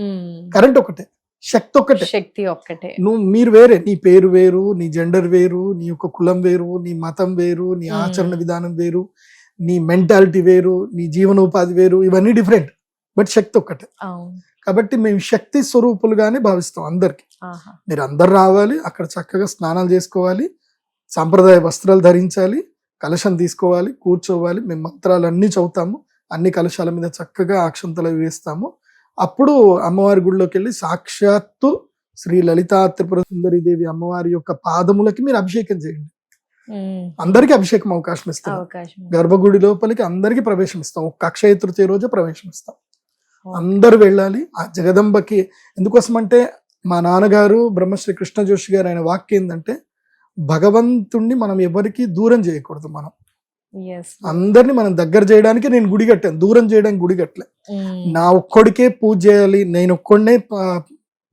కరెంట్ ఒకటే, శక్తి ఒక్కటే. శక్తి ఒక్కటే. మీరు వేరే, నీ పేరు వేరు, నీ జెండర్ వేరు, నీ యొక్క కులం వేరు, నీ మతం వేరు, నీ ఆచరణ విధానం వేరు, నీ మెంటాలిటీ వేరు, నీ జీవనోపాధి వేరు, ఇవన్నీ డిఫరెంట్, బట్ శక్తి ఒక్కటే. కాబట్టి మేము శక్తి స్వరూపులుగానే భావిస్తాం అందరికి. మీరు అందరు రావాలి, అక్కడ చక్కగా స్నానాలు చేసుకోవాలి, సాంప్రదాయ వస్త్రాలు ధరించాలి, కలశం తీసుకోవాలి, కూర్చోవాలి. మేము మంత్రాలన్నీ చదువుతాము, అన్ని కలశాల మీద చక్కగా అక్షంతలు వేస్తాము. అప్పుడు అమ్మవారి గుడిలోకి వెళ్ళి సాక్షాత్తు శ్రీ లలితా త్రిపుర సుందరి దేవి అమ్మవారి యొక్క పాదములకి మీరు అభిషేకం చేయండి. అందరికి అభిషేకం అవకాశం ఇస్తాం. గర్భగుడి లోపలికి అందరికి ప్రవేశం ఇస్తాం. ఒక్క అక్షయ తృతీయ రోజే ప్రవేశం ఇస్తాం. అందరూ వెళ్ళాలి ఆ జగదంబకి. ఎందుకోసం అంటే మా నాన్నగారు బ్రహ్మశ్రీ కృష్ణ జోషి గారు ఆయన వాక్యం ఏంటంటే, భగవంతుణ్ణి మనం ఎవరికి దూరం చేయకూడదు. మనం అందరిని మనం దగ్గర చేయడానికి నేను గుడి కట్టాను, దూరం చేయడానికి గుడి కట్టలే. నా ఒక్కడికే పూజ చేయాలి, నేను ఒక్కడినే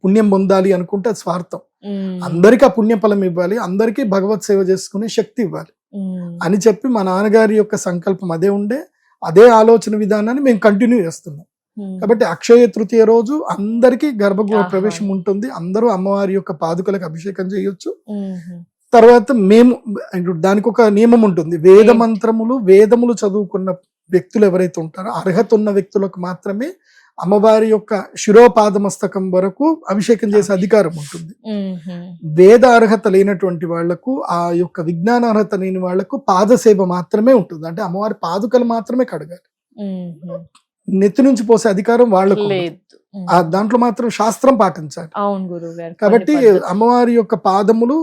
పుణ్యం పొందాలి అనుకుంటే అది స్వార్థం. అందరికి ఆ పుణ్య ఫలం ఇవ్వాలి, అందరికీ భగవత్ సేవ చేసుకునే శక్తి ఇవ్వాలి అని చెప్పి మా నాన్నగారి యొక్క సంకల్పం అదే ఉండే. అదే ఆలోచన విధానాన్ని మేము కంటిన్యూ చేస్తున్నాం. కాబట్టి అక్షయ తృతీయ రోజు అందరికీ గర్భగృహ ప్రవేశం ఉంటుంది. అందరూ అమ్మవారి యొక్క పాదుకలకు అభిషేకం చేయొచ్చు. తర్వాత మేము దానికి ఒక నియమం ఉంటుంది. వేద మంత్రములు, వేదములు చదువుకున్న వ్యక్తులు ఎవరైతే ఉంటారో అర్హత ఉన్న వ్యక్తులకు మాత్రమే అమ్మవారి యొక్క శిరోపాదమస్తకం వరకు అభిషేకం చేసే అధికారం ఉంటుంది. వేద అర్హత లేనటువంటి వాళ్లకు, ఆ యొక్క విజ్ఞాన అర్హత లేని వాళ్లకు పాదసేవ మాత్రమే ఉంటుంది. అంటే అమ్మవారి పాదుకలు మాత్రమే కడగాలి, నెత్తి నుంచి పోసే అధికారం వాళ్ళకు లేదు. దాంట్లో మాత్రం శాస్త్రం పాటించాలి. కాబట్టి అమ్మవారి యొక్క పాదములు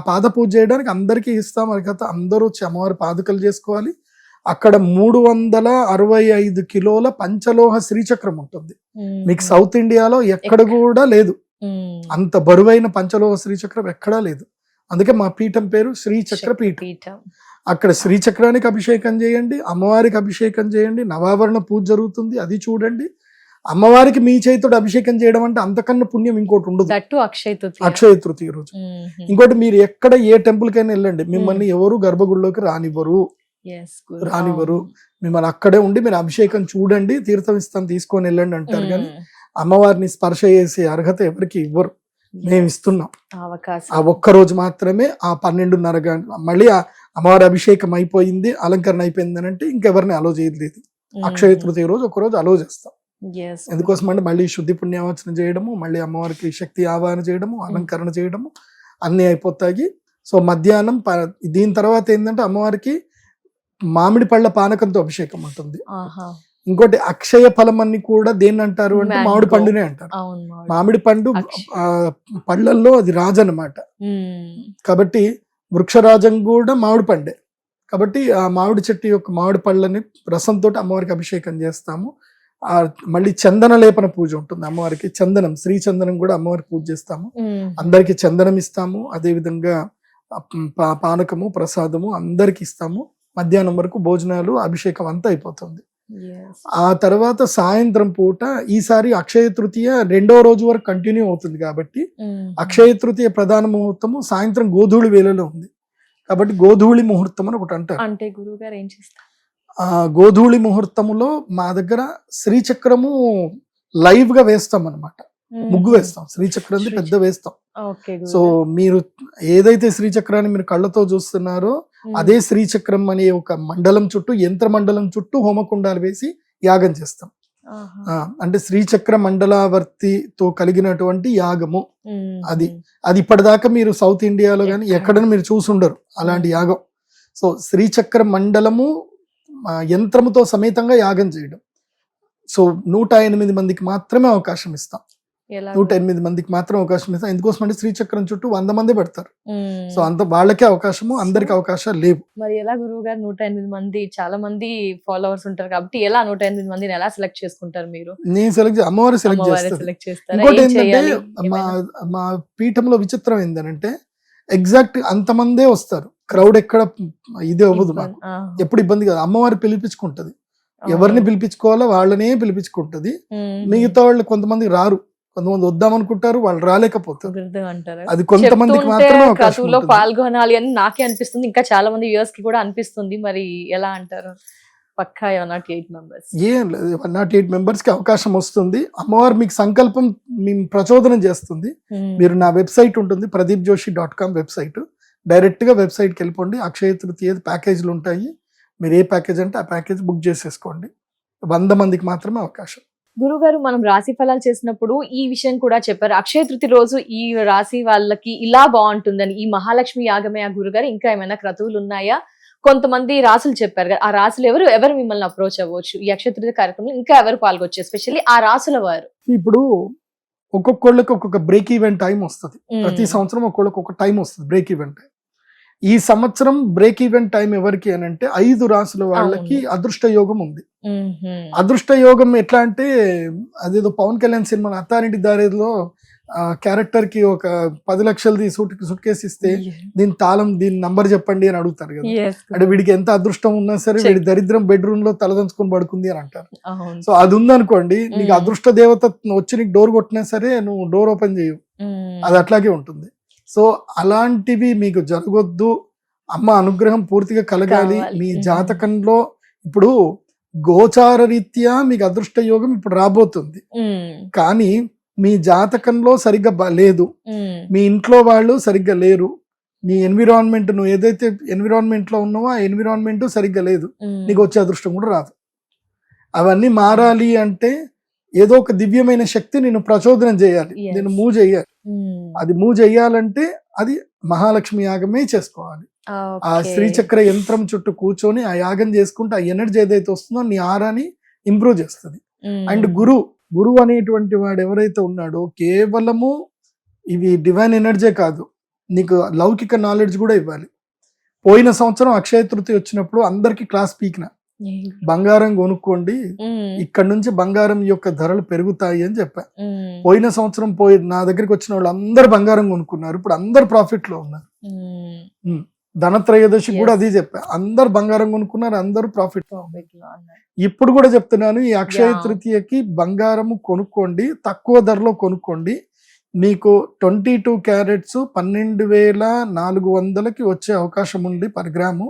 పాద పూజ చేయడానికి అందరికీ ఇస్తాం అర్హత. అందరూ వచ్చి అమ్మవారి పాదుకలు చేసుకోవాలి. అక్కడ 365 కిలోల పంచలోహ శ్రీచక్రం ఉంటుంది. మీకు సౌత్ ఇండియాలో ఎక్కడ కూడా లేదు అంత బరువైన పంచలోహ శ్రీచక్రం, ఎక్కడా లేదు. అందుకే మా పీఠం పేరు శ్రీచక్ర పీఠం. అక్కడ శ్రీచక్రానికి అభిషేకం చేయండి, అమ్మవారికి అభిషేకం చేయండి, నవావరణ పూజ జరుగుతుంది, అది చూడండి. అమ్మవారికి మీ చేతుడు అభిషేకం చేయడం అంటే అంతకన్నా పుణ్యం ఇంకోటి ఉండదు. అక్షయ తృతీయ రోజు. ఇంకోటి, మీరు ఎక్కడ ఏ టెంపుల్ కైనా వెళ్ళండి, మిమ్మల్ని ఎవరు గర్భగుడిలోకి రానివ్వరు. మిమ్మల్ని అక్కడే ఉండి మీరు అభిషేకం చూడండి, తీర్థం ఇస్తాను తీసుకొని వెళ్ళండి అంటారు. కానీ అమ్మవారిని స్పర్శ చేసే అర్హత ఎవరికి ఇవ్వరు. మేము ఇస్తున్నాం ఆ ఒక్క రోజు మాత్రమే. ఆ 12:30 గంటల మళ్ళీ ఆ అమ్మవారి అభిషేకం అయిపోయింది, అలంకరణ అయిపోయింది అని అంటే ఇంకెవరిని అలో చేయలేదు. అక్షయ తృతీయ రోజు ఒక రోజు అలో చేస్తాం. ఎందుకోసం అంటే మళ్ళీ శుద్ధి పుణ్యావచనం చేయడము, మళ్ళీ అమ్మవారికి శక్తి ఆవాహన చేయడము, అలంకరణ చేయడము అన్ని అయిపోతాయి. సో మధ్యాహ్నం దీని తర్వాత ఏంటంటే అమ్మవారికి మామిడి పళ్ళ పానకంతో అభిషేకం ఉంటుంది. ఇంకోటి అక్షయ ఫలం అన్ని కూడా దేన్ని అంటారు అంటే మామిడి పండునే అంటారు. మామిడి పండు పళ్ళల్లో అది రాజు అన్నమాట. కాబట్టి వృక్షరాజం కూడా మామిడి పండే. కాబట్టి ఆ మామిడి చెట్టు యొక్క మామిడి పళ్ళని రసంతో అమ్మవారికి అభిషేకం చేస్తాము. మళ్ళీ చందన లేపన పూజ ఉంటుంది అమ్మవారికి. చందనం, శ్రీ చందనం కూడా అమ్మవారికి పూజ చేస్తాము. అందరికి చందనం ఇస్తాము. అదే విధంగా పానకము, ప్రసాదము అందరికి ఇస్తాము. మధ్యాహ్నం వరకు భోజనాలు, అభిషేకం అంతా అయిపోతుంది. ఆ తర్వాత సాయంత్రం పూట ఈసారి అక్షయ తృతీయ 2వ రోజు వరకు కంటిన్యూ అవుతుంది. కాబట్టి అక్షయ తృతీయ ప్రధాన ముహూర్తము సాయంత్రం గోధూళి వేళలో ఉంది. కాబట్టి గోధూళి ముహూర్తం అని ఒకటి అంటారు. అంటే గురువుగారు ఏం చేస్తారు? గోధూళి ముహూర్తములో మా దగ్గర శ్రీచక్రము లైవ్ గా వేస్తాం అన్నమాట. ముగ్గు వేస్తాం, శ్రీచక్రం పెద్ద వేస్తాం. సో మీరు ఏదైతే శ్రీచక్రాన్ని మీరు కళ్ళతో చూస్తున్నారో అదే శ్రీచక్రం అనే ఒక మండలం చుట్టూ, యంత్ర మండలం చుట్టూ హోమకుండాలు వేసి యాగం చేస్తాం. అంటే శ్రీచక్ర మండలావర్తితో కలిగినటువంటి యాగము అది. ఇప్పటిదాకా మీరు సౌత్ ఇండియాలో కానీ ఎక్కడైనా మీరు చూసుండరు అలాంటి యాగం. సో శ్రీచక్ర మండలము యంత్రముతో సమేతంగా యాగం చేయడం. సో 108 మందికి మాత్రమే అవకాశం ఇస్తాం. 108 మందికి మాత్రం అవకాశం ఇస్తాం. ఎందుకోసం అంటే శ్రీచక్రం చుట్టూ 100 మంది పెడతారు. సో అంత వాళ్ళకే అవకాశము, అందరికి అవకాశాలు లేవు. మరి ఎలా గురువు గారు 108 మంది, చాలా మంది ఫాలోవర్స్ ఉంటారు కాబట్టి ఎలా 108 మందిని ఎలా సెలెక్ట్ చేసుకుంటారు మీరు? నేను అమ్మవారు సెలెక్ట్ చేస్తారు. ఇంకోటి ఏంటంటే మా పీఠంలో విచిత్రం ఏంటంటే ఎగ్జాక్ట్ అంతమందే వస్తారు. క్రౌడ్ ఎక్కడ ఇది అవ్వదు, మాకు ఎప్పుడు ఇబ్బంది కాదు. అమ్మవారు పిలిపించుకుంటది. ఎవరిని పిలిపించుకోవాలో వాళ్ళనే పిలిపించుకుంటది. మిగతా వాళ్ళు కొంతమంది రారు, కొంతమంది వద్దామనుకుంటారు, వాళ్ళు రాలేకపోతారు. అది కొంతమందికి మాత్రమే అవకాశం క్రతువులో ఉంటుంది. పాల్గొనాలి అని నాకే అనిపిస్తుంది, ఇంకా చాలా మంది వ్యూవర్స్ కి కూడా అనిపిస్తుంది. మరి ఎలా అంటారు? పక్కా 108 మెంబర్స్ ఏం లేదు, 108 మెంబర్స్ కి అవకాశం వస్తుంది. అమ్మవారు మీకు సంకల్పం మేము ప్రచోదనం చేస్తుంది. మీరు నా వెబ్సైట్ ఉంటుంది pradeepjoshi.com వెబ్సైట్, డైరెక్ట్ గా వెబ్సైట్ కి వెళ్ళిపోండి. అక్షయ తృతీయ ప్యాకేజీలు ఉంటాయి. మీరు ఏ ప్యాకేజ్ అంటే ఆ ప్యాకేజ్ బుక్ చేసేసుకోండి. 100 మందికి మాత్రమే అవకాశం. గురుగారు, మనం రాశి ఫలాలు చేసినప్పుడు ఈ విషయం కూడా చెప్పారు, అక్షయ తృతీయ రోజు ఈ రాశి వాళ్ళకి ఇలా బాగుంటుందని. ఈ మహాలక్ష్మి యాగమే ఆ గురుగారు, ఇంకా ఏమైనా క్రతువులు ఉన్నాయా? కొంతమంది రాసులు చెప్పారు కదా, ఆ రాసులు ఎవరు మిమ్మల్ని అప్రోచ్ అవ్వచ్చు ఈ అక్షయ తృతీయ కార్యక్రమంలో? ఇంకా ఎవరు పాల్గొచ్చు, ఎస్పెషల్లీ ఆ రాసుల వారు? ఇప్పుడు ఒక్కొక్కళ్ళకి ఒక్కొక్క బ్రేక్ ఈవెన్ టైం వస్తుంది. ప్రతి సంవత్సరం ఒక్కొక్కళ్ళకి ఒక టైం వస్తుంది బ్రేక్ ఈవెన్ టైం. ఈ సంవత్సరం బ్రేక్ ఈవెన్ టైం ఎవరికి అని అంటే 5 రాసుల వాళ్ళకి అదృష్ట యోగం ఉంది. అదృష్ట యోగం ఎట్లా అంటే, అదేదో పవన్ కళ్యాణ్ సినిమా అత్తారింటి దారిలో క్యారెక్టర్ కి ఒక 10 లక్షలది సూట్ కేసు ఇస్తే దీని నంబర్ చెప్పండి అని అడుగుతారు కదా. అంటే వీడికి ఎంత అదృష్టం ఉన్నా సరే వీడి దరిద్రం బెడ్రూమ్ లో తలదంచుకొని పడుకుంది అని అంటారు. సో అది ఉందనుకోండి, నీకు అదృష్ట దేవత వచ్చి నీకు డోర్ కొట్టినా సరే నువ్వు డోర్ ఓపెన్ చేయవు, అది అట్లాగే ఉంటుంది. సో అలాంటివి మీకు జరగొద్దు, అమ్మ అనుగ్రహం పూర్తిగా కలగాలి మీ జాతకంలో. ఇప్పుడు గోచార రీత్యా మీకు అదృష్ట యోగం ఇప్పుడు రాబోతుంది, కానీ మీ జాతకంలో సరిగ్గా లేదు, మీ ఇంట్లో వాళ్ళు సరిగ్గా లేరు, నీ ఎన్విరాన్మెంట్, నువ్వు ఏదైతే ఎన్విరాన్మెంట్ లో ఉన్నావో ఆ ఎన్విరాన్మెంట్ సరిగ్గా లేదు, నీకు వచ్చే అదృష్టం కూడా రాదు. అవన్నీ మారాలి అంటే ఏదో ఒక దివ్యమైన శక్తి నిన్ను ప్రచోదనం చేయాలి, నేను మూవ్ చేయాలి. అది మూవ్ చేయాలంటే అది మహాలక్ష్మి యాగమే చేసుకోవాలి. ఆ శ్రీచక్ర యంత్రం చుట్టూ కూర్చొని ఆ యాగం చేసుకుంటే ఆ ఎనర్జీ ఏదైతే వస్తుందో నీ ఆరాని ఇంప్రూవ్ చేస్తుంది. అండ్ గురువు అనేటువంటి వాడు ఎవరైతే ఉన్నాడో కేవలము ఇవి డివైన్ ఎనర్జీ కాదు, నీకు లౌకిక నాలెడ్జ్ కూడా ఇవ్వాలి. పోయిన సంవత్సరం అక్షయ తృతీయ వచ్చినప్పుడు అందరికి క్లాస్ పీకిన, బంగారం కొనుక్కోండి, ఇక్కడ నుంచి బంగారం యొక్క ధరలు పెరుగుతాయి అని చెప్పా. పోయిన సంవత్సరం నా దగ్గరికి వచ్చిన వాళ్ళు అందరు బంగారం కొనుక్కున్నారు, ఇప్పుడు అందరు ప్రాఫిట్ లో ఉన్నారు. ధనత్రయోదశి కూడా అది చెప్పా, అందరు బంగారం కొనుక్కున్నారు, అందరూ ప్రాఫిట్ లో ఉన్నారు. ఇప్పుడు కూడా చెప్తున్నాను, ఈ అక్షయ తృతీయకి బంగారము కొనుక్కోండి, తక్కువ ధరలో కొనుక్కోండి. మీకు 22 క్యారెట్స్ 12,400కి వచ్చే అవకాశం ఉంది పర్ గ్రాము,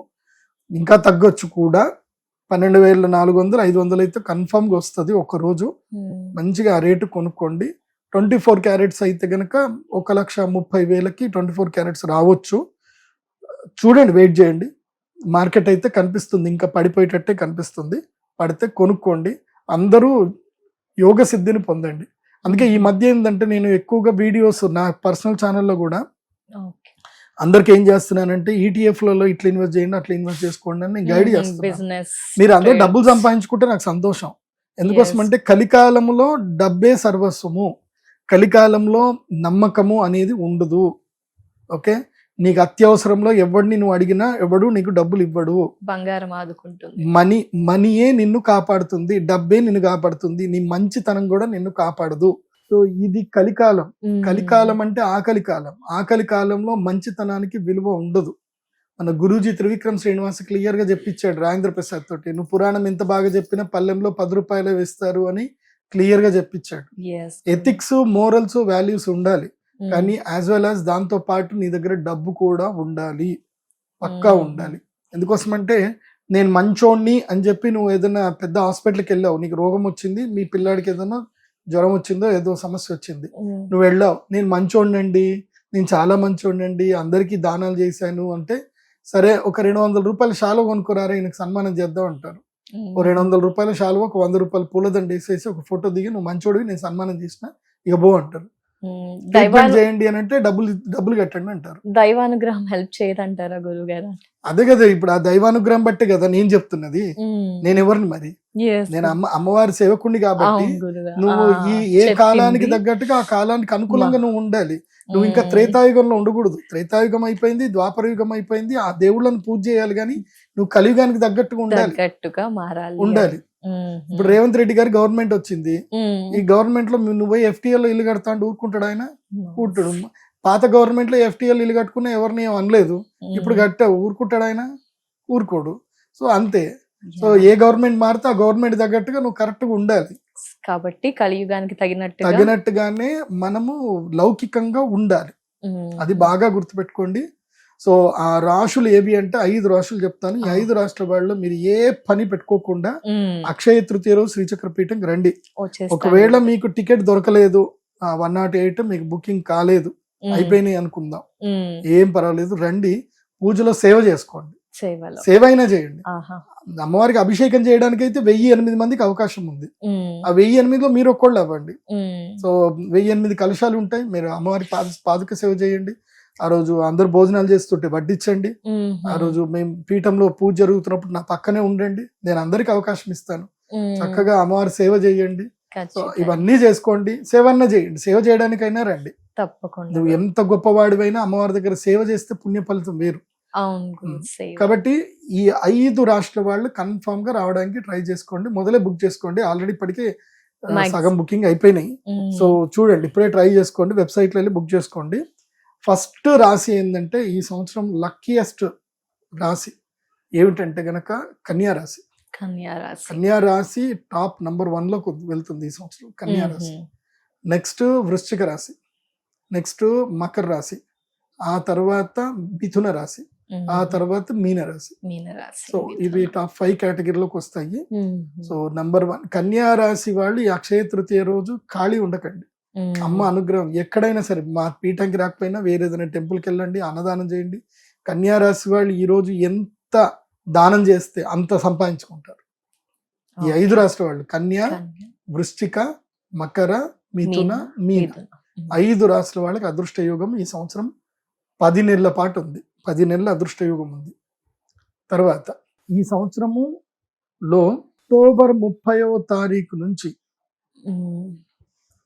ఇంకా తగ్గొచ్చు కూడా. 12,400 500 అయితే కన్ఫర్మ్ గా వస్తుంది ఒక రోజు. మంచిగా ఆ రేటు కొనుక్కోండి. 24 క్యారెట్స్ అయితే గనక 1,30,000కి 24 క్యారెట్స్ రావచ్చు. చూడండి, వెయిట్ చేయండి, మార్కెట్ అయితే కనిపిస్తుంది, ఇంకా పడిపోయేటట్టే కనిపిస్తుంది. పడితే కొనుక్కోండి, అందరూ యోగ సిద్ధిని పొందండి. అందుకే ఈ మధ్య ఏంటంటే నేను ఎక్కువగా వీడియోస్ నా పర్సనల్ ఛానల్లో కూడా అందరికి ఏం చేస్తున్నానంటే ETF లలో ఇట్లా ఇన్వెస్ట్ చేయండి, అట్లా ఇన్వెస్ట్ చేసుకోండి అని నేను గైడ్ చేస్తున్నాను. మీరు అందరూ డబ్బులు సంపాదించుకుంటే నాకు సంతోషం. ఎందుకోసం అంటే కలికాలంలో డబ్బే సర్వస్వము, కలికాలంలో నమ్మకము అనేది ఉండదు. ఓకే, నీకు అత్యవసరంలో ఎవడిని నువ్వు అడిగినా ఎవడు నీకు డబ్బులు ఇవ్వడు. బంగారం ఆదుకుంటుంది, మనీయే నిన్ను కాపాడుతుంది, డబ్బే నిన్ను కాపాడుతుంది, నీ మంచితనం కూడా నిన్ను కాపాడదు. సో ఇది కలికాలం. కలికాలం అంటే ఆకలి కాలం. ఆకలి కాలంలో మంచితనానికి విలువ ఉండదు. మన గురూజీ త్రివిక్రమ్ శ్రీనివాస్ క్లియర్ గా చెప్పించాడు రాజేంద్ర ప్రసాద్ తోటి, నువ్వు పురాణం ఎంత బాగా చెప్పినా పల్లెంలో 10 రూపాయలు వేస్తారు అని క్లియర్ గా చెప్పించాడు. ఎథిక్స్, మోరల్స్, వాల్యూస్ ఉండాలి, కానీ యాజ్ వెల్ యాజ్ దాంతో పాటు నీ దగ్గర డబ్బు కూడా ఉండాలి, పక్కా ఉండాలి. ఎందుకోసమంటే నేను మంచోణ్ణి అని చెప్పి నువ్వు ఏదైనా పెద్ద హాస్పిటల్కి వెళ్ళావు, నీకు రోగం వచ్చింది, మీ పిల్లాడికి ఏదైనా జ్వరం వచ్చిందో ఏదో సమస్య వచ్చింది, నువ్వు వెళ్ళావు, నేను మంచోడినండి, నేను చాలా మంచోడినండి, అందరికీ దానాలు చేశాను అంటే, సరే ఒక 200 రూపాయల శాలువ కొనుక్కోరారా ఈయనకు సన్మానం చేద్దాం అంటారు. ఓ 200 రూపాయల శాలువ, ఒక 100 రూపాయల పూలదండ వేసేసి ఒక ఫోటో దిగి నువ్వు మంచోడివి, నేను సన్మానం చేసిన, ఇక బో అంటారు. చేయండి అని అంటే డబ్బులు కట్టండి అంటారు. దైవానుగ్రహం హెల్ప్ చేయదంటారా గురువు గారు? అదే కదా, ఇప్పుడు ఆ దైవానుగ్రహం బట్టే కదా నేను చెప్తున్నది. నేను ఎవరిని మరి, నేను అమ్మవారి సేవకుడిని కాబట్టి నువ్వు ఏ కాలానికి తగ్గట్టుగా ఆ కాలానికి అనుకూలంగా నువ్వు ఉండాలి. నువ్వు ఇంకా త్రేతాయుగంలో ఉండకూడదు. త్రేతాయుగం అయిపోయింది, ద్వాపర యుగం అయిపోయింది, ఆ దేవుళ్ళని పూజ చేయాలి, కానీ నువ్వు కలియుగానికి తగ్గట్టుగా ఉండాలి. ఇప్పుడు రేవంత్ రెడ్డి గారి గవర్నమెంట్ వచ్చింది, ఈ గవర్నమెంట్ లో నువ్వు పోయి FTL లో ఇల్లు కడతా అంటే ఊరుకుంటాడు ఆయన? ఊరుకుంటాడు. పాత గవర్నమెంట్ లో FTL ఇల్లు కట్టుకున్నా ఎవరిని ఏం అనలేదు, ఇప్పుడు కట్టావు ఊరుకుంటాడు ఆయన? ఊరుకోడు. సో అంతే, సో ఏ గవర్నమెంట్ మారితే ఆ గవర్నమెంట్ తగ్గట్టుగా నువ్వు కరెక్ట్ గా ఉండాలి. కాబట్టి కలియుగానికి తగినట్టుగా తగినట్టుగానే మనము లౌకికంగా ఉండాలి. అది బాగా గుర్తుపెట్టుకోండి. సో ఆ రాశులు ఏవి అంటే 5 రాశులు చెప్తాను. ఈ 5 రాష్ట్ర వాళ్ళు మీరు ఏ పని పెట్టుకోకుండా అక్షయ తృతీయ రోజు శ్రీచక్ర పీఠం రండి. ఒకవేళ మీకు టికెట్ దొరకలేదు, 108 మీకు బుకింగ్ కాలేదు, అయిపోయినాయి అనుకుందాం, ఏం పర్వాలేదు, రండి. పూజలో సేవ చేసుకోండి, సేవ అయినా చేయండి. అమ్మవారికి అభిషేకం చేయడానికి అయితే 1008 మందికి అవకాశం ఉంది. ఆ 1008లో మీరు ఒక్కళ్ళు అవ్వండి. సో 1008 కలశాలు ఉంటాయి, మీరు అమ్మవారి పాదుక సేవ చేయండి. ఆ రోజు అందరు భోజనాలు చేస్తుంటే వడ్డించండి. ఆ రోజు మేము పీఠంలో పూజ జరుగుతున్నప్పుడు నా పక్కనే ఉండండి, నేను అందరికి అవకాశం ఇస్తాను. చక్కగా అమ్మవారి సేవ చేయండి. సో ఇవన్నీ చేసుకోండి, సేవ అన్నా చేయండి, సేవ చేయడానికైనా రండి. తప్పకుండా. నువ్వు ఎంత గొప్పవాడివైనా అమ్మవారి దగ్గర సేవ చేస్తే పుణ్య ఫలితం వేరు. కాబట్టి ఈ 5 రాష్ట్రాల వాళ్ళు కన్ఫర్మ్ గా రావడానికి ట్రై చేసుకోండి. మొదలే బుక్ చేసుకోండి, ఆల్రెడీ ఇప్పటికే సగం బుకింగ్ అయిపోయినాయి. సో చూడండి, ఇప్పుడే ట్రై చేసుకోండి, వెబ్సైట్ లో వెళ్ళి బుక్ చేసుకోండి. ఫస్ట్ రాశి ఏంటంటే ఈ సంవత్సరం లక్కీయెస్ట్ రాశి ఏమిటంటే గనక కన్యా రాశి. కన్యా రాశి టాప్ నంబర్ 1 లోకి వెళ్తుంది ఈ సంవత్సరం కన్యా రాశి. నెక్స్ట్ వృశ్చిక రాశి, నెక్స్ట్ మకర రాశి, ఆ తర్వాత మిథున రాశి, ఆ తర్వాత మీన రాశి. సో ఇవి టాప్ 5 కేటగిరీలోకి వస్తాయి. సో నంబర్ 1 కన్యా రాశి వాళ్ళు ఈ అక్షయ తృతీయ రోజు ఖాళీ ఉండకండి. అమ్మ అనుగ్రహం ఎక్కడైనా సరే, మా పీఠంకి రాకపోయినా వేరే ఏదైనా టెంపుల్కి వెళ్ళండి, అన్నదానం చేయండి. కన్యా రాశి వాళ్ళు ఈ రోజు ఎంత దానం చేస్తే అంత సంపాదించుకుంటారు. ఈ 5 రాష్ట్ర వాళ్ళు కన్యా, వృశ్చిక, మకర, మిథున, మీన 5 రాష్ట్రాల వాళ్ళకి అదృష్ట యోగం ఈ సంవత్సరం 10 నెలల పాటు ఉంది. 10 నెలల అదృష్ట యోగం ఉంది. తర్వాత ఈ సంవత్సరములో అక్టోబర్ 30వ తారీఖు నుంచి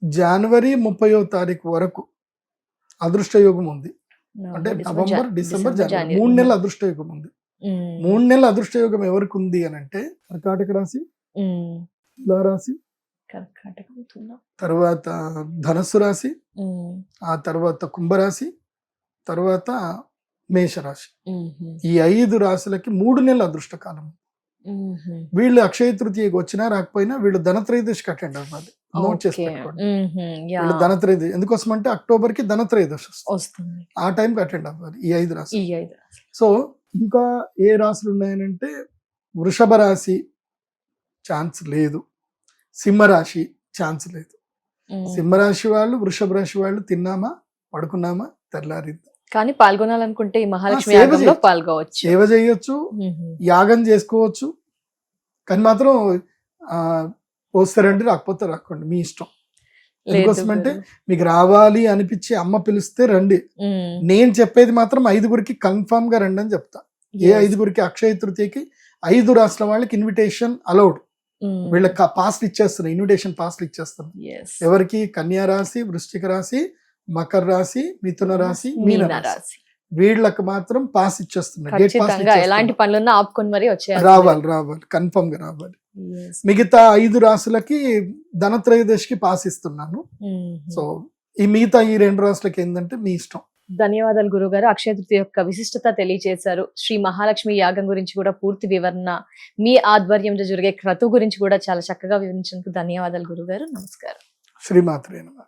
జనవరి 30వ తారీఖు వరకు అదృష్ట యోగం ఉంది. అంటే నవంబర్, డిసెంబర్, జనవరి 3 నెలల అదృష్ట యోగం ఉంది. 3 నెలల అదృష్ట యోగం ఎవరికి ఉంది అని అంటే కర్కాటక రాశి, తులారాశి, తర్వాత ధనస్సు రాశి, ఆ తర్వాత కుంభరాశి, తర్వాత మేషరాశి. ఈ 5 రాశులకి 3 నెలల అదృష్ట కాలం. వీళ్ళు అక్షయ తృతీయకి వచ్చినా రాకపోయినా వీళ్ళు ధనత్రయోదశికి అటెండ్ అవ్వాలి. నోట్ చేసి పెట్టుకోండి. వీళ్ళు ధనత్రయోదశి ఎందుకోసం అంటే అక్టోబర్ కి ధనత్రయోదశి వస్తుంది, ఆ టైంకి అటెండ్ అవ్వాలి ఈ 5 రాశి. సో ఇంకా ఏ రాశులు ఉన్నాయనంటే వృషభ రాశి ఛాన్స్ లేదు, సింహరాశి ఛాన్స్ లేదు. సింహరాశి వాళ్ళు, వృషభ రాశి వాళ్ళు తిన్నామా పడుకున్నామా తెల్లారిందా. కానీ పాల్గొనాలనుకుంటే ఈ మహాలక్ష్మి యాగంలో పాల్గొవచ్చు, సేవ చేయొచ్చు, యాగం చేసుకోవచ్చు. కానీ మాత్రం వస్తారండి, రాకపోతే రాకండి, మీ ఇష్టం. ఎందుకోసమంటే మీకు రావాలి అనిపించి అమ్మ పిలిస్తే రండి. నేను చెప్పేది మాత్రం 5గురికి కన్ఫర్మ్ గా రండి అని చెప్తా. ఏ 5గురికి అక్షయ తృతీయకి 5 రాష్ట్రాల వాళ్ళకి ఇన్విటేషన్ అలౌడ్. వీళ్ళకి పాస్లు ఇచ్చేస్తున్నాయి, ఇన్విటేషన్ పాస్లు ఇచ్చేస్తున్నాయి. ఎవరికి? కన్యా రాశి, వృశ్చిక రాశి, మకర రాశి, మిథున రాశి, మీన రాశి. వీళ్ళకి మాత్రం పాస్ ఇచ్చేస్తున్నారు. ఎలాంటి పనులున్నా ఆపుకొని మరి రావాలి, కన్ఫర్మ్ గా రావాలి. మిగతా 5 రాశులకి ధనత్రయోదశికి పాస్ ఇస్తున్నాను. సో ఈ మిగతా ఈ 2 రాశులకి ఏంటంటే మీ ఇష్టం. ధన్యవాదాలు గురుగారు. అక్షయ తృతీయ యొక్క విశిష్టత తెలియజేశారు. శ్రీ మహాలక్ష్మి యాగం గురించి కూడా పూర్తి వివరణ, మీ ఆధ్వర్యంలో జరిగే క్రతువు గురించి కూడా చాలా చక్కగా వివరించినందుకు ధన్యవాదాలు గురుగారు. నమస్కారం. శ్రీమాత్రే నమః.